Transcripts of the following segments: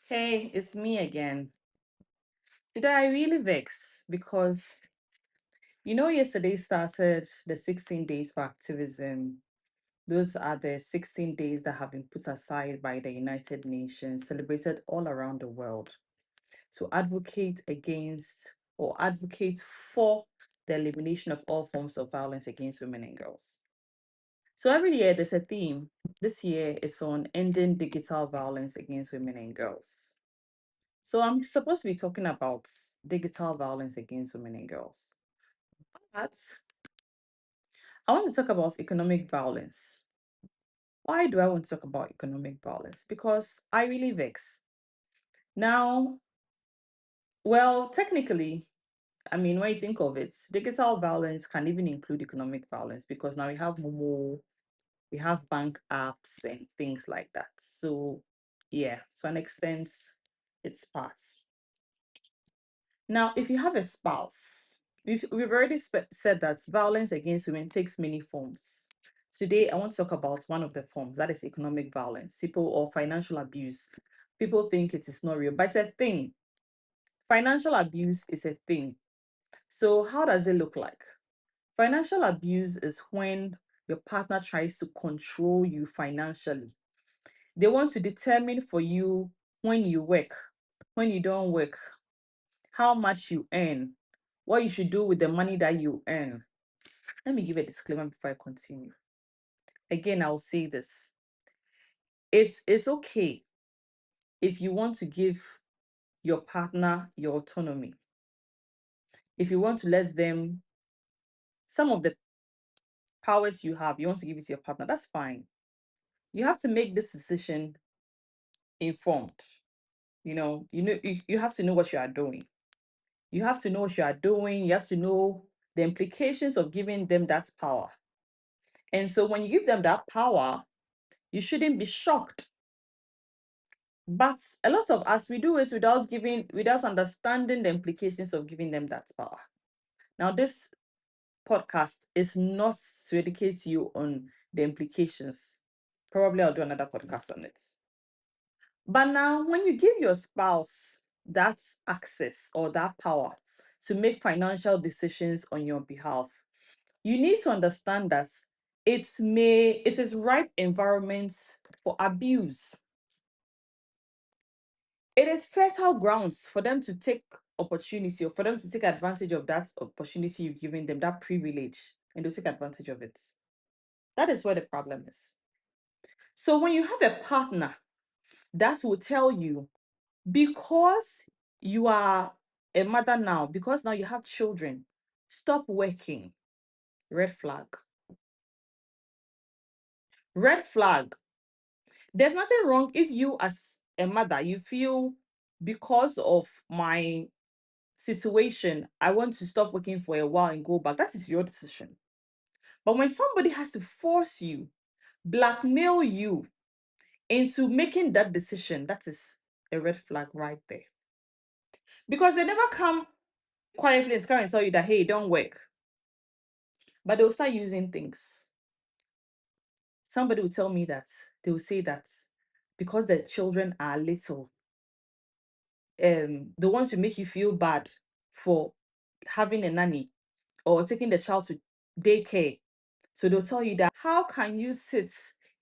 Hey, it's me again. Today I really vex because yesterday started the 16 days for activism. Those are the 16 days that have been put aside by the United Nations, celebrated all around the world to advocate against or advocate for the elimination of all forms of violence against women and girls. So every year there's a theme. This year it's on ending digital violence against women and girls. So I'm supposed to be talking about digital violence against women and girls. But I want to talk about economic violence. Why do I want to talk about economic violence? Because I really vex. Now, well, technically, I mean, when you think of it, digital violence can even include economic violence because now we have Momo, we have bank apps and things like that. So, yeah, to an extent, it's part. Now, if you have a spouse, we've already said that violence against women takes many forms. Today, I want to talk about one of the forms, that is economic violence, people or financial abuse. People think it is not real, but it's a thing. Financial abuse is a thing. So, how does it look like? Financial abuse is when your partner tries to control you financially. They want to determine for you when you work, when you don't work, how much you earn, what you should do with the money that you earn. Let me give a disclaimer before I continue. Again, I'll say this. It's okay if you want to give your partner your autonomy. If you want to let them some of the powers you have, you want to give it to your partner, that's fine. You have to make this decision informed. You have to know what you are doing. You have to know what you are doing. You have to know the implications of giving them that power. And so when you give them that power, you shouldn't be shocked. But a lot of us, we do it without understanding the implications of giving them that power. Now, this podcast is not to educate you on the implications. Probably I'll do another podcast on it. But now, when you give your spouse that access or that power to make financial decisions on your behalf, you need to understand that it is ripe environment for abuse. It is fertile grounds for them to take opportunity or for them to take advantage of that opportunity you've given them, that privilege, and to take advantage of it. That is where the problem is. So when you have a partner that will tell you, because you are a mother now, because now you have children, stop working. Red flag. Red flag. There's nothing wrong if you, as a mother, you feel because of my situation, I want to stop working for a while and go back. That is your decision. But when somebody has to force you, blackmail you into making that decision, that is a red flag right there. Because they never come quietly and come and tell you that, hey, don't work. But they'll start using things. Somebody will tell me that, they will say that because the children are little, the ones who make you feel bad for having a nanny or taking the child to daycare. So they'll tell you that, how can you sit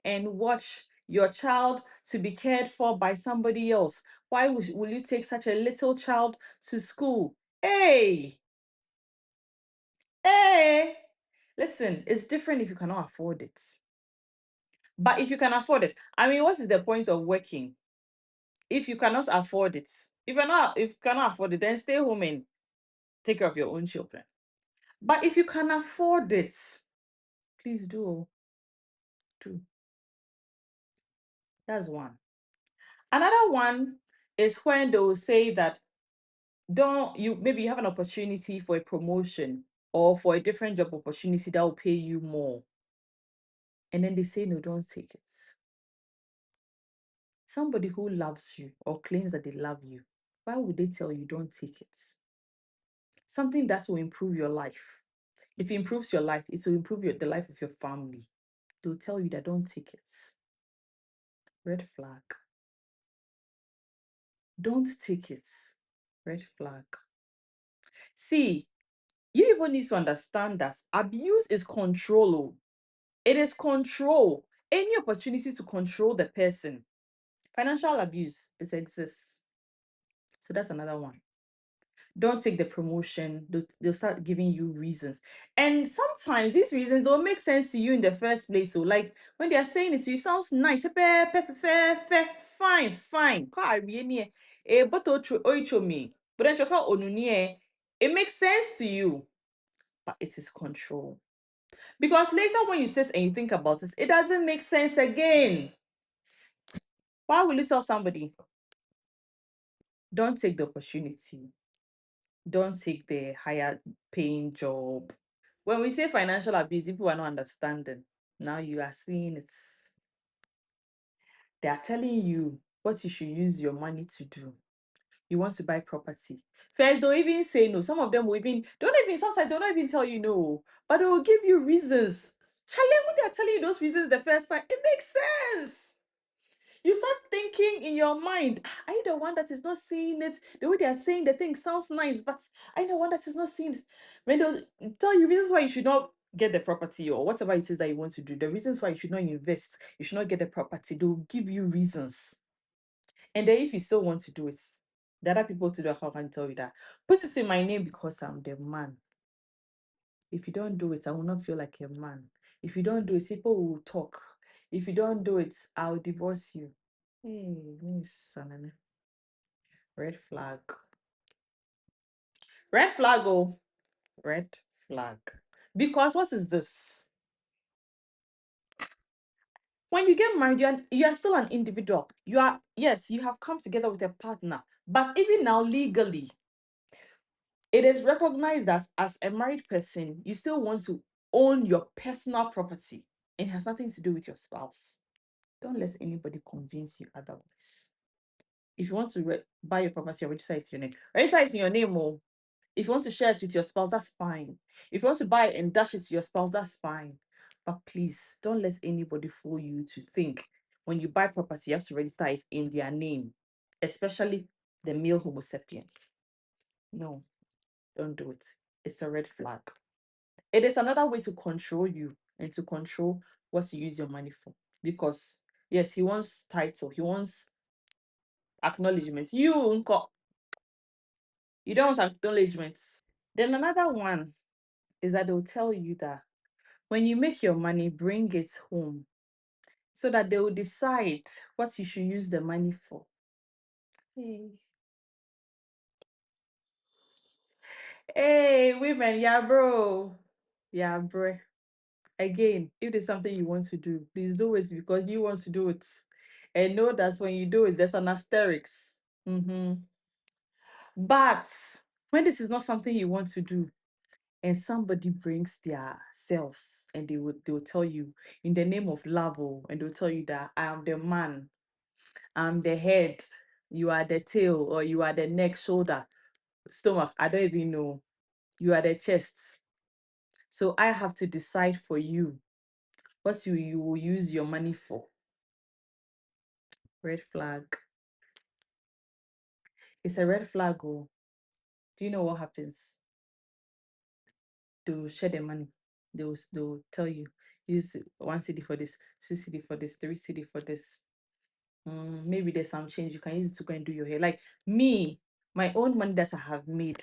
and watch your child to be cared for by somebody else? Why will you take such a little child to school? Hey, hey, listen, it's different if you cannot afford it. But if you can afford it, I mean, what is the point of working if you cannot afford it? If you cannot afford it, then stay home and take care of your own children. But if you can afford it, please do. That's one. Another one is when they will say that, don't you maybe you have an opportunity for a promotion or for a different job opportunity that will pay you more. And then they say, no, don't take it. Somebody who loves you or claims that they love you, why would they tell you don't take it? Something that will improve your life. If it improves your life, it will improve the life of your family. They'll tell you that don't take it. Red flag. Don't take it. Red flag. See, you even need to understand that abuse is control. Oh. It is control. Any opportunity to control the person. Financial abuse, it exists. So that's another one. Don't take the promotion. They'll start giving you reasons. And sometimes these reasons don't make sense to you in the first place. So, like when they are saying it to you, it sounds nice. Fine, fine. But me. But then it makes sense to you, but it is control. Because later when you sit and you think about it, it doesn't make sense again. Why will you tell somebody? Don't take the opportunity. Don't take the higher paying job. When we say financial abuse, people are not understanding. Now you are seeing it. They are telling you what you should use your money to do. You want to buy property. First, don't even say no. Some of them will even, don't even, sometimes they don't even tell you no, but they will give you reasons. Challenge when they are telling you those reasons the first time, it makes sense. You start thinking in your mind, "Ah, are you the one that is not seeing it? The way they are saying the thing sounds nice, but are you the one that is not seeing it?" When they tell you reasons why you should not get the property or whatever it is that you want to do, the reasons why you should not invest, you should not get the property, they'll give you reasons. And then if you still want to do it, the other people to the house can tell you that, put it in my name because I'm the man. If you don't do it, I will not feel like a man. If you don't do it, people will talk. If you don't do it, I'll divorce you. Hey, Miss Sanana. Red flag. Red flag, oh. Red flag. Because what is this? When you get married, you are still an individual. You are, yes, you have come together with a partner. But even now, legally, it is recognized that as a married person, you still want to own your personal property. It has nothing to do with your spouse. Don't let anybody convince you otherwise. If you want to buy your property, register it to your name. Register it in your name, oh. If you want to share it with your spouse, that's fine. If you want to buy it and dash it to your spouse, that's fine. But please don't let anybody fool you to think when you buy property, you have to register it in their name, especially the male Homo sapien. No, don't do it. It's a red flag. It is another way to control you and to control what you use your money for. Because yes, he wants title, he wants acknowledgement. You don't want acknowledgements. Then another one is that they'll tell you that when you make your money, bring it home so that they will decide what you should use the money for. Hey, hey, women, yeah, bro. Yeah, bro. Again, if there's something you want to do, please do it because you want to do it. And know that when you do it, there's an asterisk. But when this is not something you want to do, and somebody brings their selves and they will tell you in the name of love, oh, and they'll tell you that I am the man, I'm the head, you are the tail, or you are the neck, shoulder, stomach, I don't even know, you are the chest. So I have to decide for you what you will use your money for. Red flag. It's a red flag. Oh, do you know what happens? They'll share the money. They'll tell you use 1 CD for this, 2 CD for this, 3 CD for this. Maybe there's some change. You can use it to go and do your hair. Like me, my own money that I have made,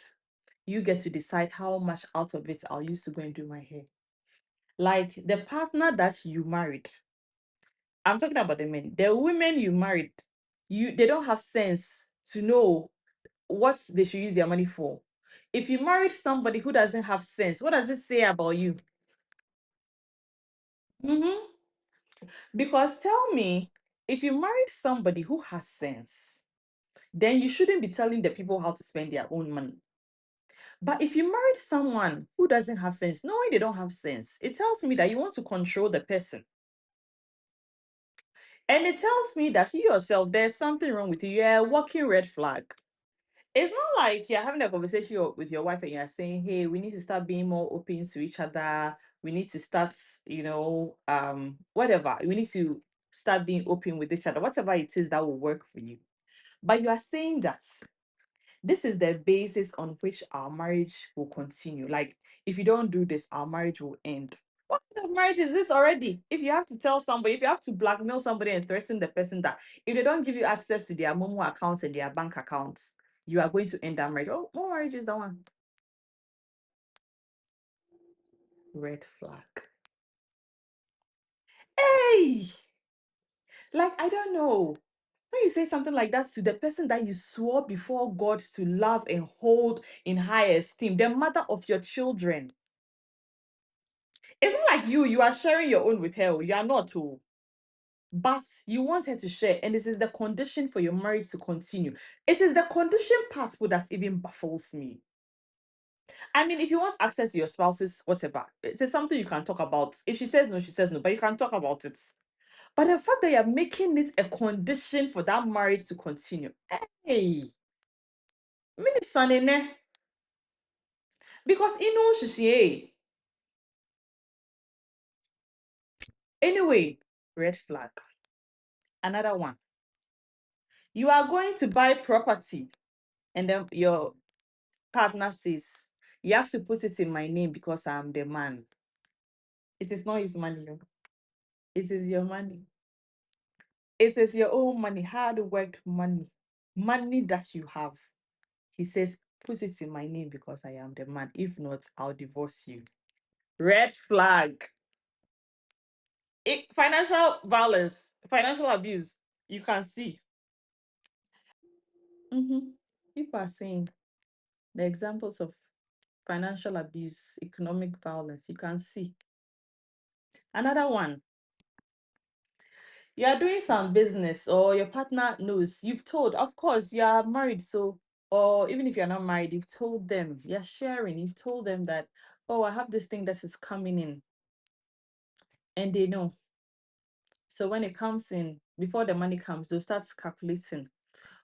you get to decide how much out of it I'll use to go and do my hair. Like the partner that you married, I'm talking about the men. The women you married, they don't have sense to know what they should use their money for. If you married somebody who doesn't have sense, what does it say about you? Mm-hmm. Because tell me, if you married somebody who has sense, then you shouldn't be telling the people how to spend their own money. But if you married someone who doesn't have sense, knowing they don't have sense, it tells me that you want to control the person. And it tells me that you yourself, there's something wrong with you. You're a walking red flag. It's not like you're having a conversation with your wife and you're saying, hey, we need to start being more open to each other. We need to start, whatever. We need to start being open with each other, whatever it is that will work for you. But you are saying that this is the basis on which our marriage will continue. Like, if you don't do this, our marriage will end. What kind of marriage is this already? If you have to tell somebody, if you have to blackmail somebody and threaten the person that if they don't give you access to their Momo accounts and their bank accounts, you are going to end that marriage. Oh, what marriage is that one? Red flag. Hey, like, I don't know. When you say something like that to the person that you swore before God to love and hold in high esteem, the mother of your children, it's not like you are sharing your own with her. You are not, oh, but you want her to share, and this is the condition for your marriage to continue. It is the condition part that even baffles me. I mean, if you want access to your spouse's whatever, it is something you can talk about. If she says no, she says no, but you can talk about it. But the fact that you're making it a condition for that marriage to continue, hey, mini sanene, because you know she. Anyway, red flag. Another one. You are going to buy property, and then your partner says, you have to put it in my name because I'm the man. It is not his money. Oh. It is your money. It is your own money, hard work money. Money that you have. He says, put it in my name because I am the man. If not, I'll divorce you. Red flag. Financial violence, financial abuse. You can see. People are saying the examples of financial abuse, economic violence. You can see. Another one. You are doing some business or your partner knows, you've told, of course, you are married, so, or even if you're not married, you've told them, you're sharing, you've told them that, oh, I have this thing that is coming in, and they know. So when it comes in, before the money comes, they'll start calculating.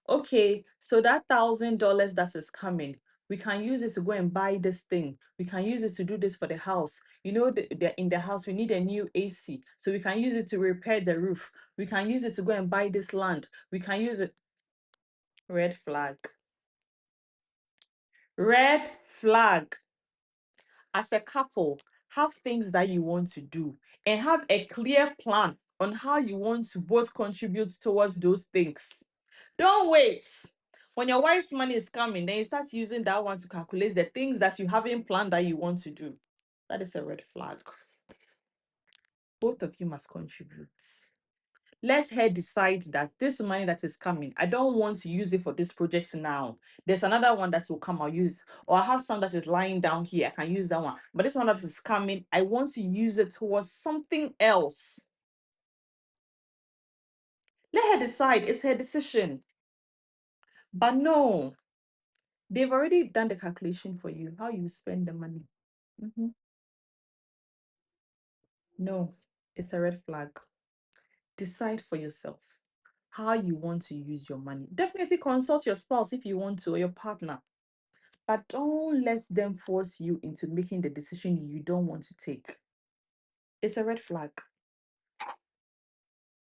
Okay, so that $1,000 that is coming, we can use it to go and buy this thing. We can use it to do this for the house. You know, in the house, we need a new AC. So we can use it to repair the roof. We can use it to go and buy this land. We can use it. Red flag. Red flag. As a couple, have things that you want to do and have a clear plan on how you want to both contribute towards those things. Don't wait. When your wife's money is coming, then you start using that one to calculate the things that you haven't planned that you want to do. That is a red flag. Both of you must contribute. Let her decide that this money that is coming, I don't want to use it for this project now. There's another one that will come, I'll use. Or I have some that is lying down here, I can use that one. But this one that is coming, I want to use it towards something else. Let her decide. It's her decision. But no, they've already done the calculation for you, how you spend the money. No, it's a red flag. Decide for yourself how you want to use your money. Definitely consult your spouse if you want to, or your partner. But don't let them force you into making the decision you don't want to take. It's a red flag.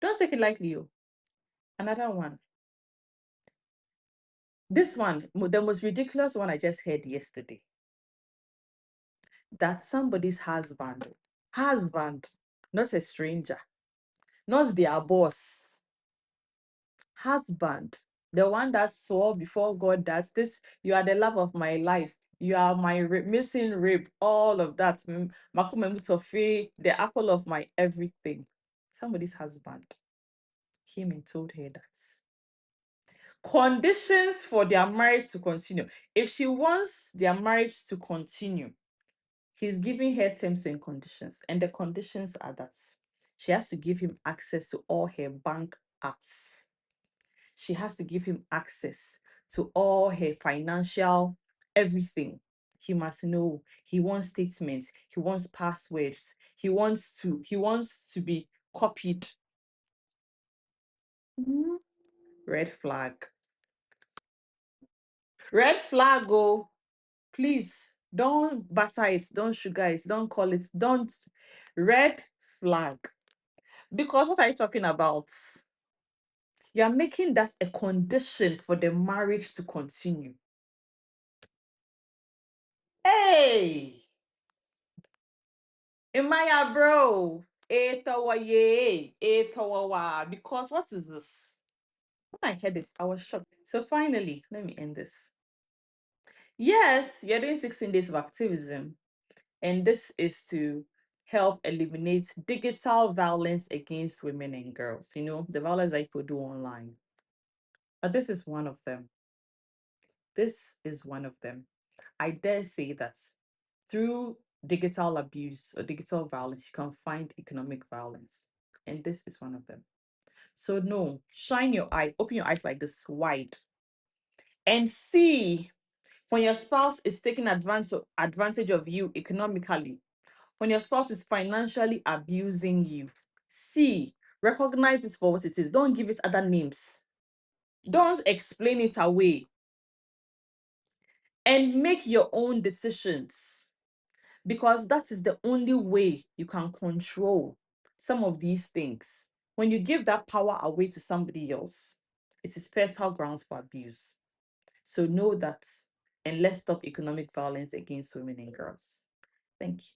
Don't take it lightly. You. Another one. This one, the most ridiculous one I just heard yesterday. That somebody's husband, not a stranger, not their boss, husband, the one that swore before God that this, you are the love of my life. You are my missing rib, all of that. The apple of my everything. Somebody's husband came and told her that. Conditions for their marriage to continue. If she wants their marriage to continue, he's giving her terms and conditions. And the conditions are that she has to give him access to all her bank apps. She has to give him access to all her financial everything. He must know. He wants statements. He wants passwords. He wants to be copied. Mhm. Red flag. Red flag, oh. Please don't butter it, don't sugar it, don't call it, don't. Red flag. Because what are you talking about? You're making that a condition for the marriage to continue. Hey, Imaya bro. Because what is this? When I heard this, I was shocked. So finally, let me end this. Yes, we are doing 16 days of activism, and this is to help eliminate digital violence against women and girls. You know, the violence that people do online. But this is one of them. This is one of them. I dare say that through digital abuse or digital violence, you can find economic violence. And this is one of them. So, no, shine your eye, open your eyes like this wide, and see when your spouse is taking advantage of you economically, when your spouse is financially abusing you. See, recognize it for what it is. Don't give it other names. Don't explain it away. And make your own decisions, because that is the only way you can control some of these things. When you give that power away to somebody else, it is fertile grounds for abuse. So know that, and let's stop economic violence against women and girls. Thank you.